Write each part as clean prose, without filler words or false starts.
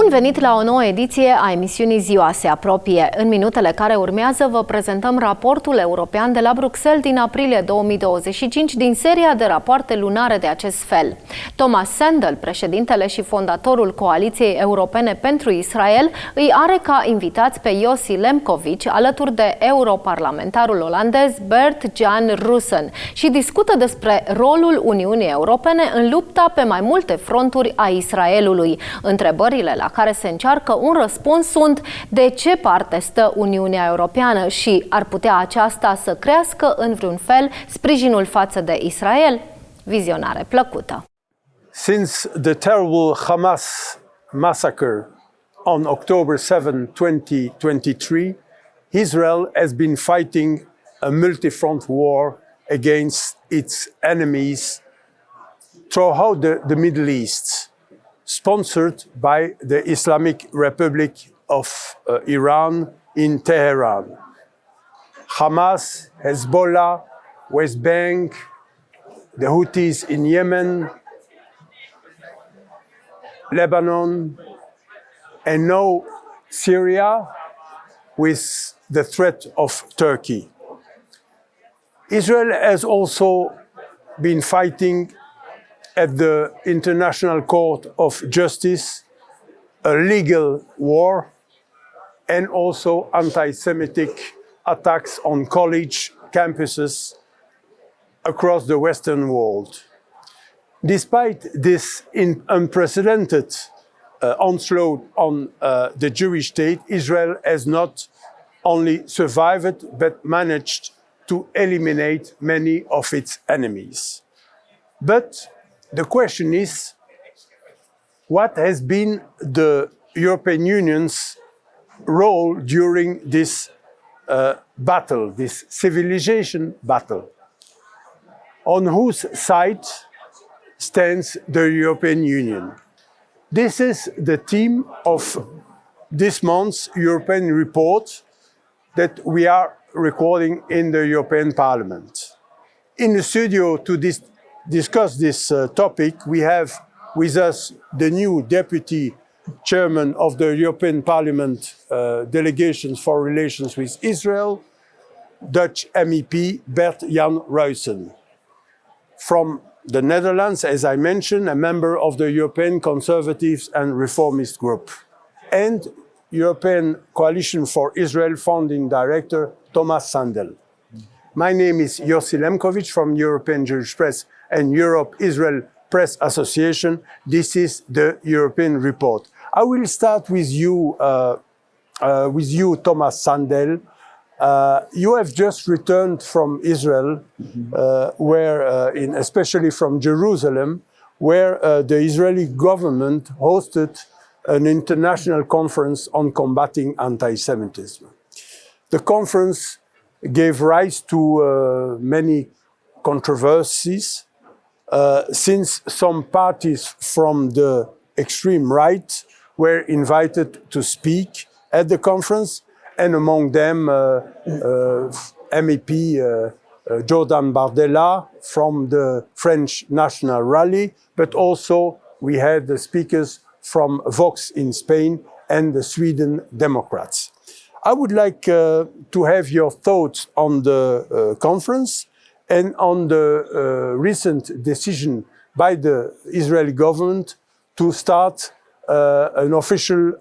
Bun venit la o nouă ediție a emisiunii Ziua se apropie. În minutele care urmează vă prezentăm raportul european de la Bruxelles din aprilie 2025 din seria de rapoarte lunare de acest fel. Tomas Sandell, președintele și fondatorul Coaliției Europene pentru Israel, îi are ca invitați pe Yossi Lempkowicz alături de europarlamentarul olandez Bert-Jan Ruissen și discută despre rolul Uniunii Europene în lupta pe mai multe fronturi a Israelului. Întrebările la care se încearcă un răspuns sunt: de ce parte stă Uniunea Europeană și ar putea aceasta să crească în vreun fel sprijinul față de Israel? Vizionare plăcută. Since the terrible Hamas massacre on October 7, 2023, Israel has been fighting a multi-front war against its enemies throughout the Middle East, sponsored by the Islamic Republic of Iran in Tehran. Hamas, Hezbollah, West Bank, the Houthis in Yemen, Lebanon, and now Syria with the threat of Turkey. Israel has also been fighting at the International Court of Justice a legal war and also anti-Semitic attacks on college campuses across the Western world. Despite this unprecedented onslaught on the Jewish state, Israel has not only survived but managed to eliminate many of its enemies. But the question is, what has been the European Union's role during this battle, this civilization battle? On whose side stands the European Union? This is the theme of this month's European report that we are recording in the European Parliament. In the studio to discuss this topic, we have with us the new Deputy Chairman of the European Parliament Delegations for Relations with Israel, Dutch MEP Bert-Jan Ruissen. From the Netherlands, as I mentioned, a member of the European Conservatives and Reformist Group, and European Coalition for Israel Founding Director Tomas Sandell. My name is Yossi Lempkowicz from European Jewish Press and Europe-Israel Press Association. This is the European Report. I will start with you, Tomas Sandell. You have just returned from Israel, especially from Jerusalem, where the Israeli government hosted an international conference on combating anti-Semitism. The conference gave rise to many controversies, since some parties from the extreme right were invited to speak at the conference, and among them MEP Jordan Bardella from the French National Rally, but also we had the speakers from Vox in Spain and the Sweden Democrats. I would like to have your thoughts on the conference and on the recent decision by the Israeli government to start an official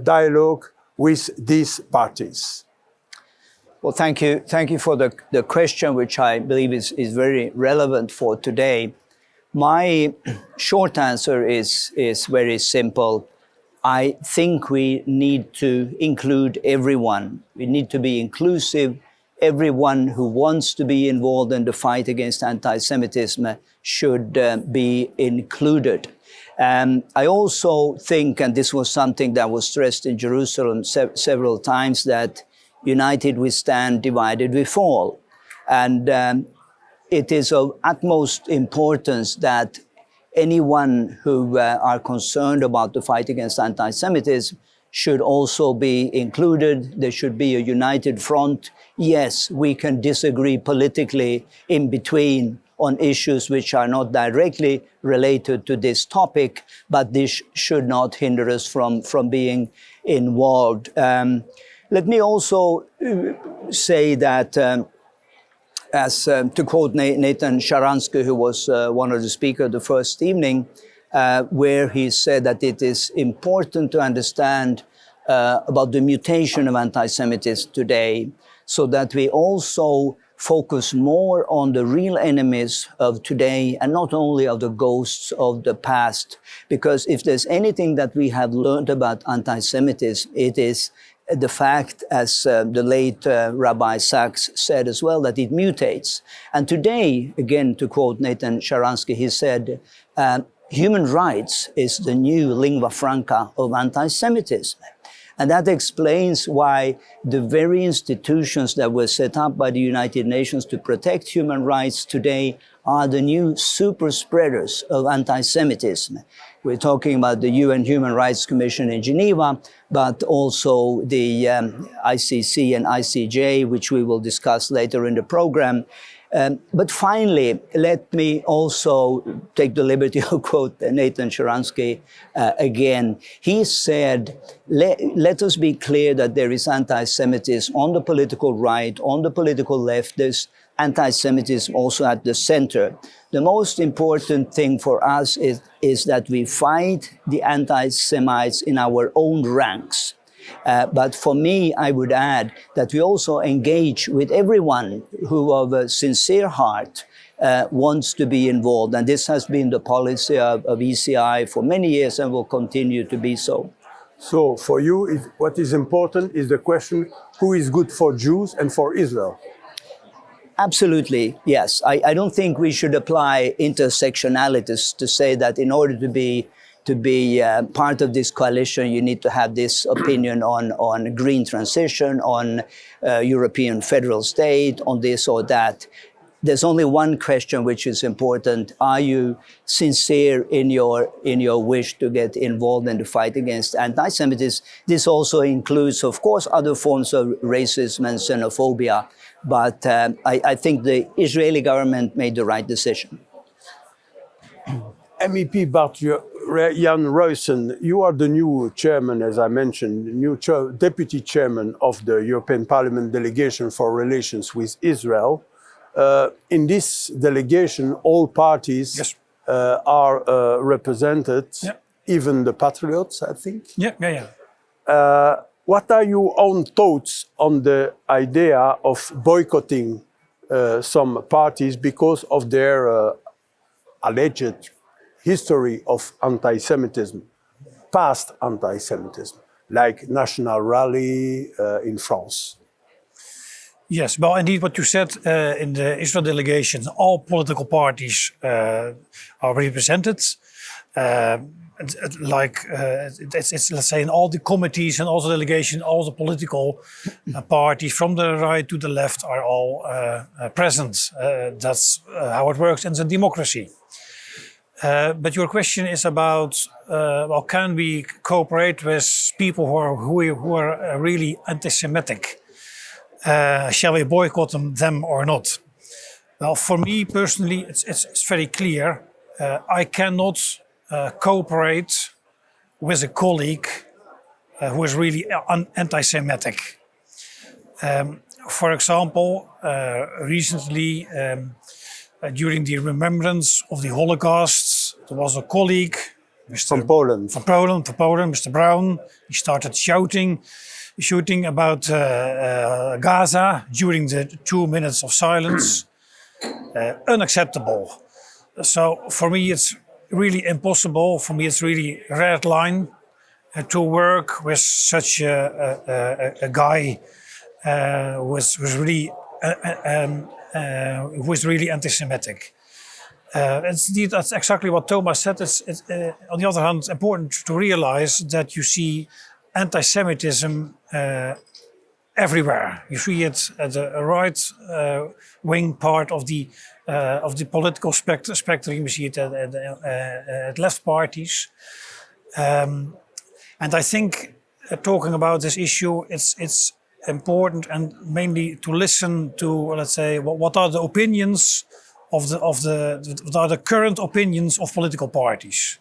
dialogue with these parties. Well, thank you. Thank you for the question, which I believe is very relevant for today. My short answer is very simple. I think we need to include everyone. We need to be inclusive. Everyone who wants to be involved in the fight against anti-Semitism should be included. I also think, and this was something that was stressed in Jerusalem several times, that united we stand, divided we fall. And it is of utmost importance that anyone who are concerned about the fight against anti-Semitism should also be included. There should be a united front. Yes, we can disagree politically in between on issues which are not directly related to this topic, but this should not hinder us from being involved. Let me also say that, to quote Nathan Sharansky, who was one of the speakers the first evening, where he said that it is important to understand about the mutation of anti-Semitism today, so that we also focus more on the real enemies of today and not only of the ghosts of the past. Because if there's anything that we have learned about anti-Semitism, it is the fact, as the late Rabbi Sachs said as well, that it mutates. And today, again, to quote Nathan Sharansky, he said, human rights is the new lingua franca of anti-Semitism. And that explains why the very institutions that were set up by the United Nations to protect human rights today are the new super spreaders of anti-Semitism. We're talking about the UN Human Rights Commission in Geneva, but also the ICC and ICJ, which we will discuss later in the program. But finally, let me also take the liberty of quote Nathan Sharansky again. He said, let us be clear that there is anti-Semitism on the political right, on the political left. There's anti-Semitism also at the center. The most important thing for us is that we fight the anti-Semites in our own ranks. But for me, I would add that we also engage with everyone who of a sincere heart wants to be involved. And this has been the policy of ECI for many years and will continue to be so. So for you, what is important is the question, who is good for Jews and for Israel? Absolutely, yes. I don't think we should apply intersectionalities to say that in order to be part of this coalition, you need to have this opinion on green transition, on European federal state, on this or that. There's only one question which is important. Are you sincere in your wish to get involved in the fight against anti-Semitism? This also includes, of course, other forms of racism and xenophobia. But I think the Israeli government made the right decision. MEP Bert-Jan Ruissen, you are the new chairman, as I mentioned, new deputy chairman of the European Parliament delegation for relations with Israel. In this delegation, all parties yes. are represented, yeah. even the patriots, I think. Yeah. What are your own thoughts on the idea of boycotting some parties because of their alleged history of anti-Semitism, past anti-Semitism, like National Rally in France? Yes, well, indeed, what you said in the Israel delegation, all political parties are represented. It's let's say in all the committees and also delegation, all the political parties from the right to the left are all present. That's how it works in the democracy. But your question is about, can we cooperate with people who are really anti-Semitic? Shall we boycott them or not? Well, for me personally, it's very clear. I cannot cooperate with a colleague who is really anti-Semitic. For example, recently, during the remembrance of the Holocaust, there was a colleague, from Poland, Mr. Brown. He started shooting about Gaza during the 2 minutes of silence. Unacceptable. So for me, it's really impossible. For me, it's really red line to work with such a guy who is really anti-Semitic. That's exactly what Tomas said. It's on the other hand, important to realize that you see anti-Semitism everywhere. You see it at the right wing part of the political spectrum. You see it at left parties, and I think talking about this issue, it's important and mainly to listen to, let's say, what are the opinions what are the current opinions of political parties.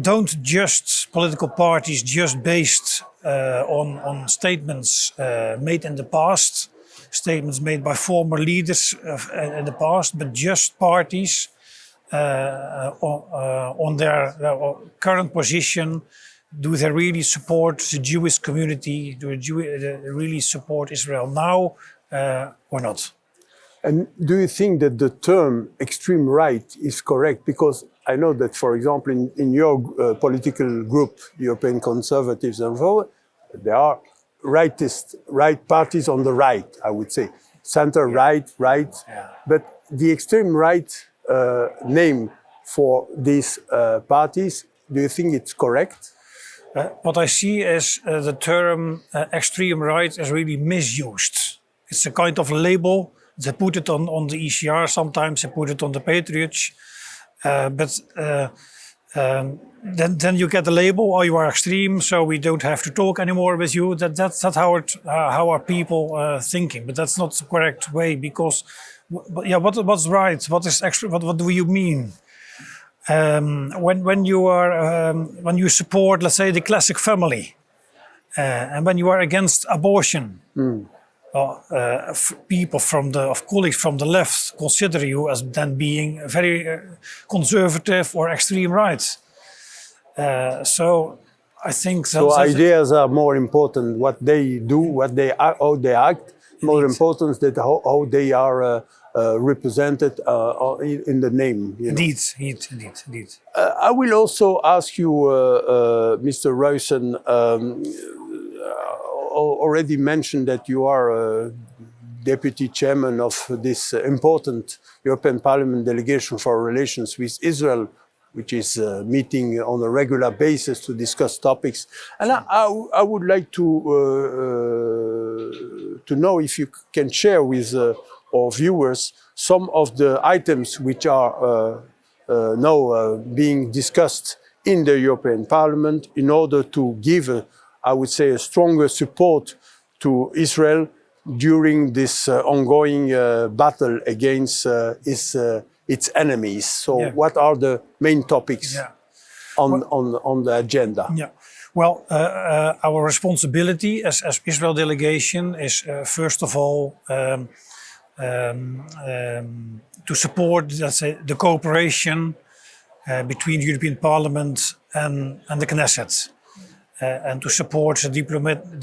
Don't just political parties just based on statements made in the past, statements made by former leaders in the past, but just parties on their current position. Do they really support the Jewish community? Do they really support Israel now or not? And do you think that the term extreme right is correct? Because I know that, for example, in your political group, European Conservatives and so, there are right parties on the right, I would say. Center right. Yeah. But the extreme right name for these parties, do you think it's correct? What I see is the term extreme right is really misused. It's a kind of label. They put it on the ECR sometimes, they put it on the Patriots. But then you get the label, oh, you are extreme, so we don't have to talk anymore with you. That's not how are people thinking. But that's not the correct way, because what's right? What is extreme? What do you mean? When you support, let's say, the classic family, and when you are against abortion. People colleagues from the left consider you as then being very conservative or extreme right. So I think so ideas are more important. What they do, how they act, more important than how they are represented in the name. You know? Indeed. I will also ask you, Mr. Ruissen. Already mentioned that you are deputy chairman of this important European Parliament delegation for relations with Israel, which is meeting on a regular basis to discuss topics. And I would like to know if you can share with our viewers some of the items which are now being discussed in the European Parliament in order to give I would say a stronger support to Israel during this ongoing battle against its enemies. So what are the main topics on the agenda? Yeah. Well, our responsibility as Israel delegation is first of all to support, let's say, the cooperation between the European Parliament and the Knesset. And to support the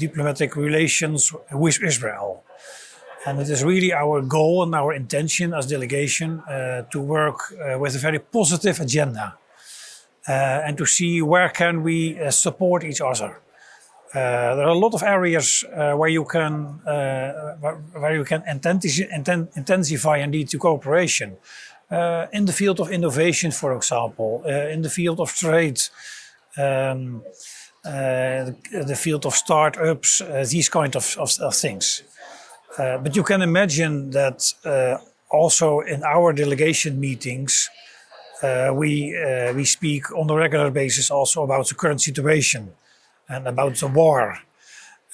diplomatic relations with Israel. And it is really our goal and our intention as delegation to work with a very positive agenda and to see where can we support each other. There are a lot of areas where you can intensify indeed the cooperation. In the field of innovation, for example, in the field of trade, the field of startups, these kind of things. But you can imagine that also in our delegation meetings, we speak on a regular basis also about the current situation and about the war.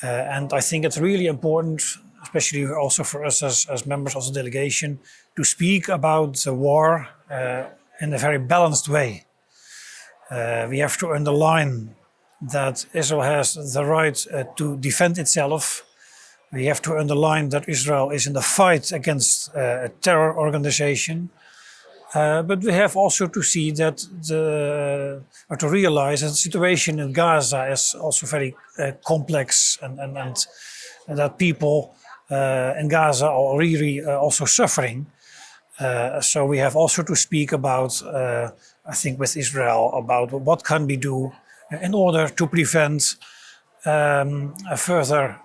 And I think it's really important, especially also for us as members of the delegation, to speak about the war in a very balanced way. We have to underline that Israel has the right to defend itself. We have to underline that Israel is in the fight against a terror organization. But we have also to see that or to realize that the situation in Gaza is also very complex and that people in Gaza are really also suffering. So we have also to speak about, I think with Israel, about what can we do in order to prevent a further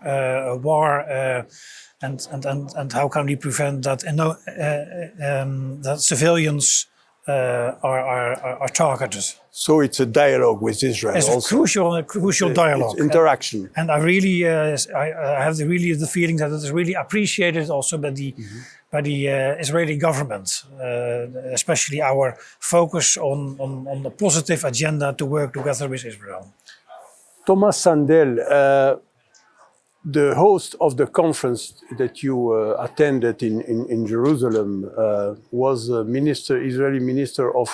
war, and how can we prevent that that civilians are targeted. So it's a dialogue with Israel. It's also. a crucial dialogue. It's interaction. And I really, I have the feeling that it is really appreciated also by the Israeli government, especially our focus on the positive agenda to work together with Israel. Tomas Sandell, the host of the conference that you attended in Jerusalem was Israeli Minister of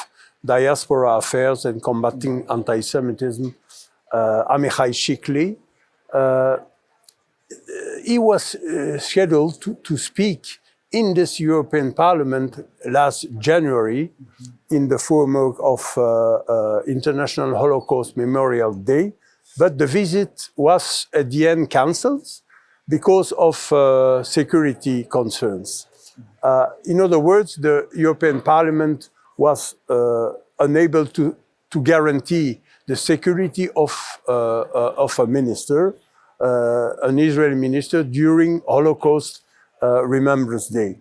Diaspora Affairs and Combating Anti-Semitism, Amichai Shikli. He was scheduled to speak in this European Parliament last January in the framework of International Holocaust Memorial Day, but the visit was at the end cancelled because of security concerns. In other words, the European Parliament was unable to guarantee the security of a minister, an Israeli minister, during Holocaust Remembrance Day.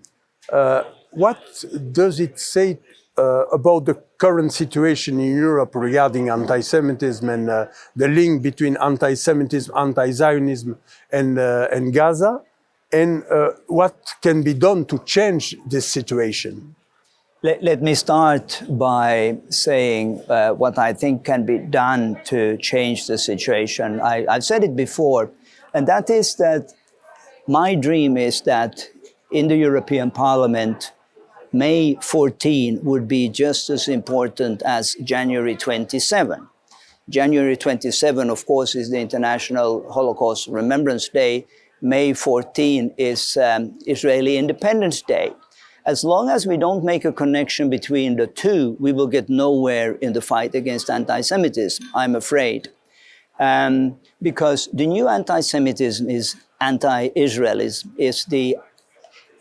What does it say about the current situation in Europe regarding anti-Semitism and the link between anti-Semitism, anti-Zionism and Gaza? And what can be done to change this situation? Let me start by saying what I think can be done to change the situation. I've said it before, and that is that my dream is that in the European Parliament, May 14 would be just as important as January 27. January 27, of course, is the International Holocaust Remembrance Day. May 14 is Israeli Independence Day. As long as we don't make a connection between the two, we will get nowhere in the fight against anti-Semitism, I'm afraid. Because the new anti-Semitism is anti-Israelism, is the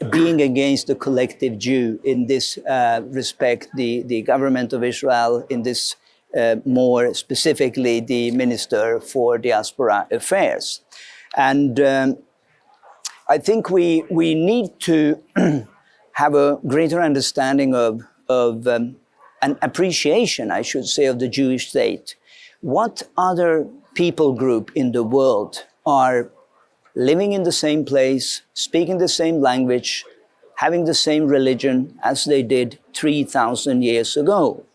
being against the collective Jew. In this respect, the government of Israel, in this more specifically, the Minister for Diaspora Affairs. And I think we need to have a greater understanding of an appreciation, I should say, of the Jewish state. What other people group in the world are living in the same place, speaking the same language, having the same religion as they did 3,000 years ago?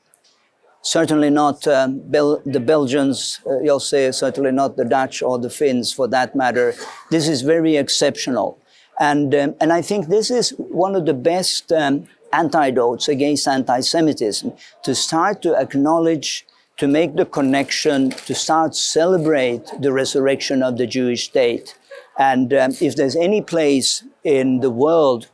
Certainly not the Belgians, you'll say, certainly not the Dutch or the Finns for that matter. This is very exceptional. And I think this is one of the best antidotes against anti-Semitism, to start to acknowledge, to make the connection, to start celebrate the resurrection of the Jewish state. And if there's any place in the world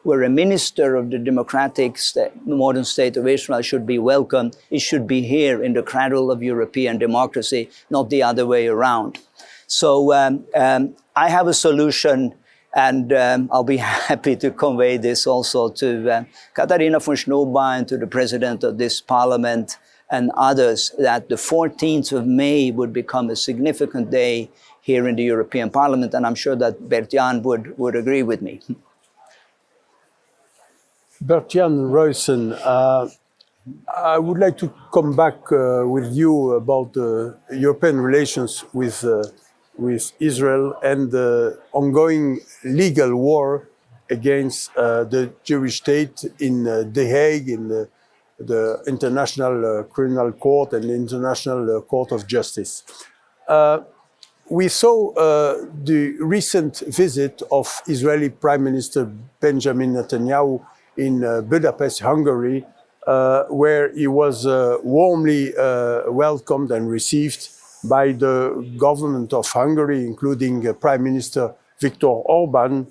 where a minister of the democratic modern state of Israel should be welcome, it should be here in the cradle of European democracy, not the other way around. So I have a solution, and I'll be happy to convey this also to Katharina von Schnurba and to the president of this parliament and others, that the 14th of May would become a significant day here in the European Parliament, and I'm sure that Bert-Jan would agree with me. Bert-Jan Ruissen, I would like to come back with you about European relations with Israel and the ongoing legal war against the Jewish state in The Hague, in the International Criminal Court and the International Court of Justice. We saw the recent visit of Israeli Prime Minister Benjamin Netanyahu in Budapest, Hungary, where he was warmly welcomed and received by the government of Hungary, including Prime Minister Viktor Orban,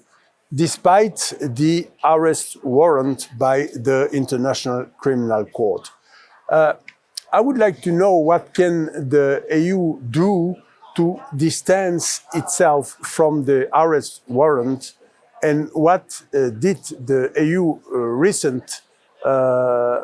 despite the arrest warrant by the International Criminal Court. I would like to know what can the EU do to distance itself from the arrest warrant, and what did the EU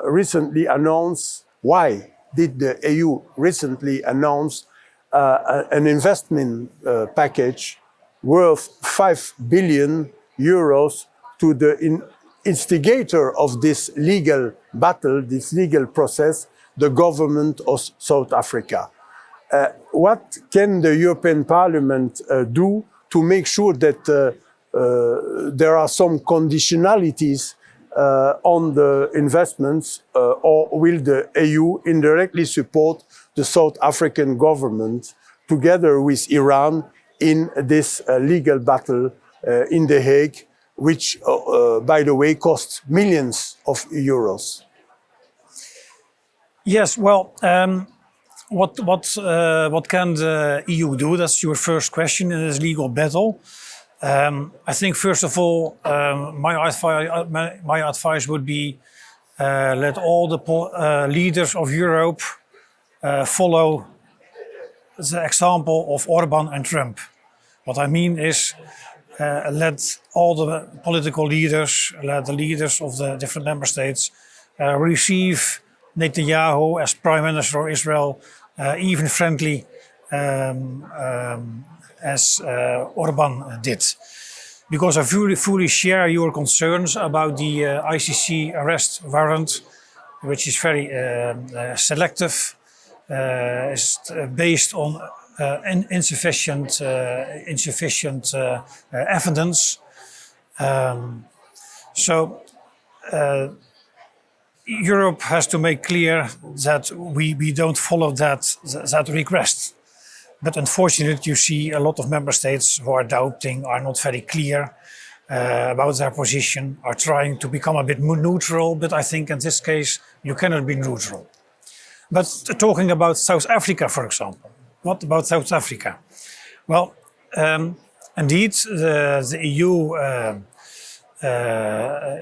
recently announce? Why did the EU recently announce an investment package worth 5 billion euros to the instigator of this legal battle, this legal process, the government of South Africa? What can the European Parliament do to make sure that there are some conditionalities on the investments, or will the EU indirectly support the South African government together with Iran in this legal battle in The Hague, which, by the way, costs millions of euros. Yes, well, what can the EU do? That's your first question in this legal battle. I think, first of all, my advice would be let all the leaders of Europe follow the example of Orban and Trump. What I mean is, let all the political leaders, let the leaders of the different member states receive Netanyahu as Prime Minister of Israel, even friendly as Orban did. Because I fully share your concerns about the ICC arrest warrant, which is very selective, is based on insufficient evidence. So Europe has to make clear that we don't follow that request. But unfortunately, you see a lot of member states who are doubting, are not very clear about their position, are trying to become a bit more neutral. But I think in this case, you cannot be neutral. But talking about South Africa, for example, what about South Africa? Well, indeed, the EU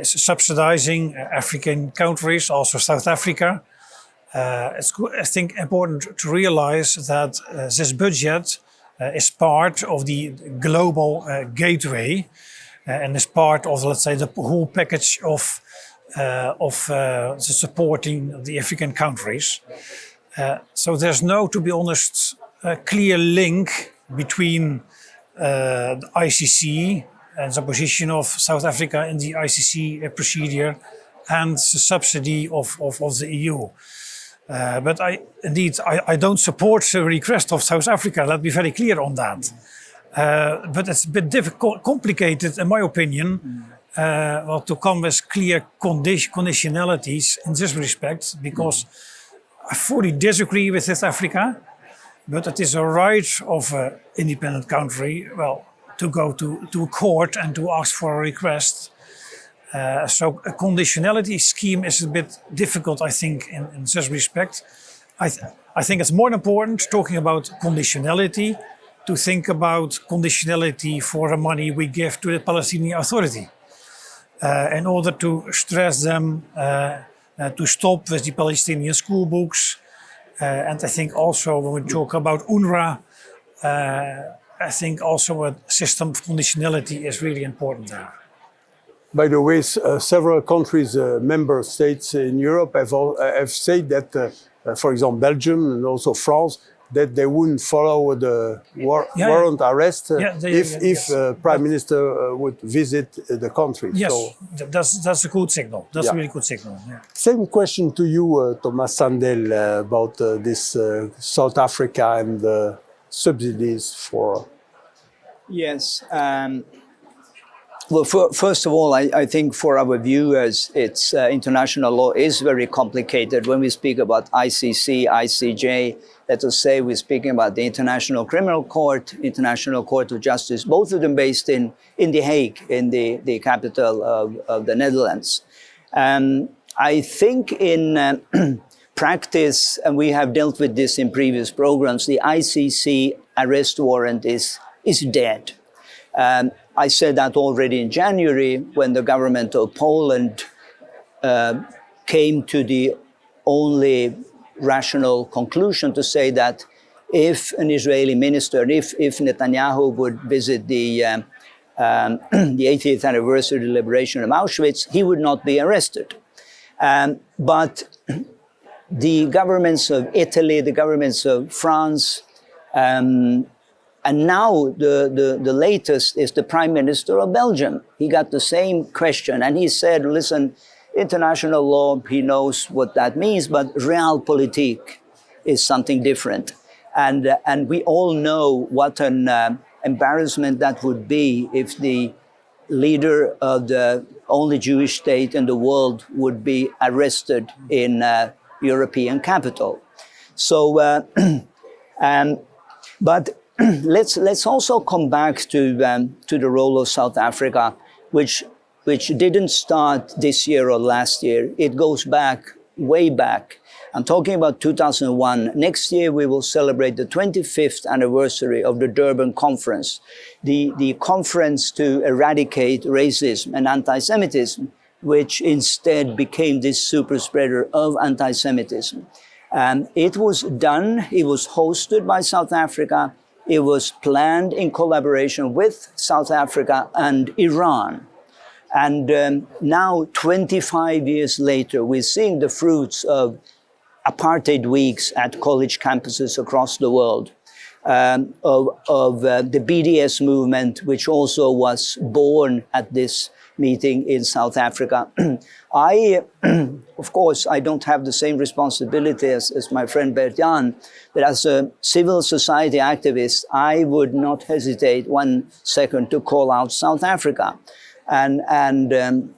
is subsidizing African countries, also South Africa. It's, I think, important to realize that this budget is part of the global gateway and is part of, let's say, the whole package of the supporting the African countries. So there's no, to be honest, a clear link between the ICC and the position of South Africa in the ICC procedure and the subsidy of the EU. But I don't support the request of South Africa. Let's be very clear on that. But it's a bit difficult, complicated, in my opinion, to come with clear conditionalities in this respect, because I fully disagree with South Africa. But it is a right of an independent country, to go to a court and to ask for a request. So a conditionality scheme is a bit difficult, I think, in this respect. I think it's more important, talking about conditionality, to think about conditionality for the money we give to the Palestinian Authority, in order to stress them to stop with the Palestinian school books. And I think also when we talk about UNRWA, I think also a system of conditionality is really important there. By the way, several countries, member states in Europe have said that, for example, Belgium and also France, that they wouldn't follow the warrant arrest if Prime Minister would visit the country. Yes, so, that's a good signal. That's a really good signal. Yeah. Same question to you, Tomas Sandell, about this South Africa and the subsidies for... Yes. Well, first of all, I think for our viewers, it's international law is very complicated. When we speak about ICC, ICJ, let us say we're speaking about the International Criminal Court, International Court of Justice, both of them based in The Hague, in the capital of the Netherlands. I think in practice, and we have dealt with this in previous programs, the ICC arrest warrant is dead. I said that already in January when the government of Poland came to the only rational conclusion to say that if an Israeli minister, if Netanyahu would visit the 80th anniversary of the liberation of Auschwitz, he would not be arrested. But the governments of Italy, the governments of France, and now the latest is the Prime Minister of Belgium. He got the same question and he said, listen, international law, he knows what that means, but realpolitik is something different. And we all know what an embarrassment that would be if the leader of the only Jewish state in the world would be arrested in a European capital. So, but let's also come back to the role of South Africa, which didn't start this year or last year. It goes back, way back. I'm talking about 2001. Next year we will celebrate the 25th anniversary of the Durban Conference, the conference to eradicate racism and anti-Semitism, which instead became this super spreader of anti-Semitism. It was done, it was hosted by South Africa, it was planned in collaboration with South Africa and Iran. And now, 25 years later, we're seeing the fruits of apartheid weeks at college campuses across the world, of the BDS movement, which also was born at this meeting in South Africa. Of course, I don't have the same responsibility as my friend Bert-Jan, but as a civil society activist, I would not hesitate 1 second to call out South Africa and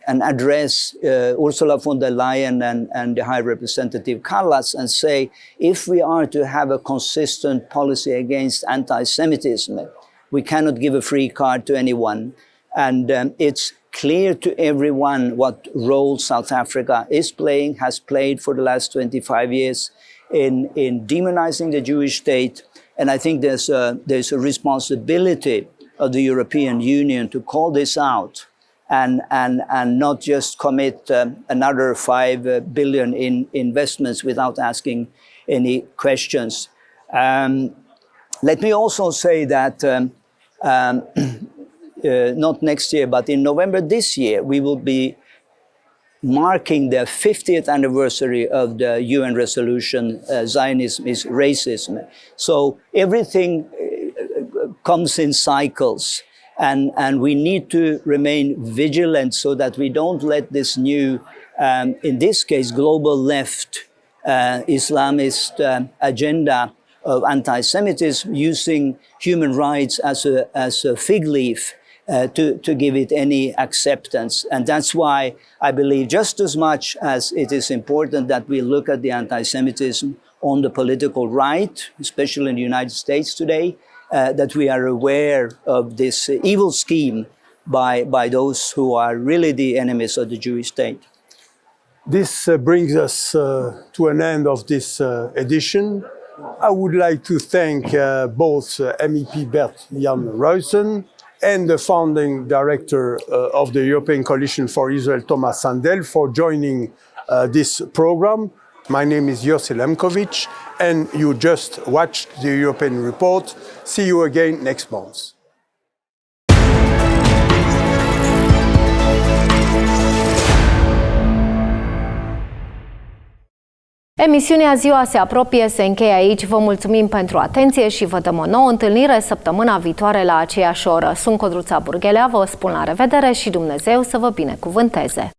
address Ursula von der Leyen and the High Representative Callas and say, if we are to have a consistent policy against anti-Semitism, we cannot give a free card to anyone. And it's clear to everyone what role South Africa is playing, has played for the last 25 years in demonizing the Jewish state. And I think there's a responsibility of the European Union to call this out and not just commit another 5 billion in investments without asking any questions. Let me also say that not next year, but in November this year, we will be marking the 50th anniversary of the UN resolution, Zionism is racism. So everything comes in cycles, and we need to remain vigilant so that we don't let this new, in this case, global left Islamist agenda of anti-Semitism using human rights as a fig leaf to give it any acceptance. And that's why I believe just as much as it is important that we look at the anti-Semitism on the political right, especially in the United States today, that we are aware of this evil scheme by those who are really the enemies of the Jewish state. This brings us to an end of this edition. I would like to thank both MEP Bert-Jan Ruissen and the founding director of the European Coalition for Israel, Tomas Sandell, for joining this program. My name is Yossi Lempkowicz, and you just watched the European Report. See you again next month. Emisiunea Ziua se apropie, se încheie aici. Vă mulțumim pentru atenție și vă dăm o nouă întâlnire săptămâna viitoare la aceeași oră. Sunt Codruța Burghelea, vă spun la revedere și Dumnezeu să vă binecuvânteze!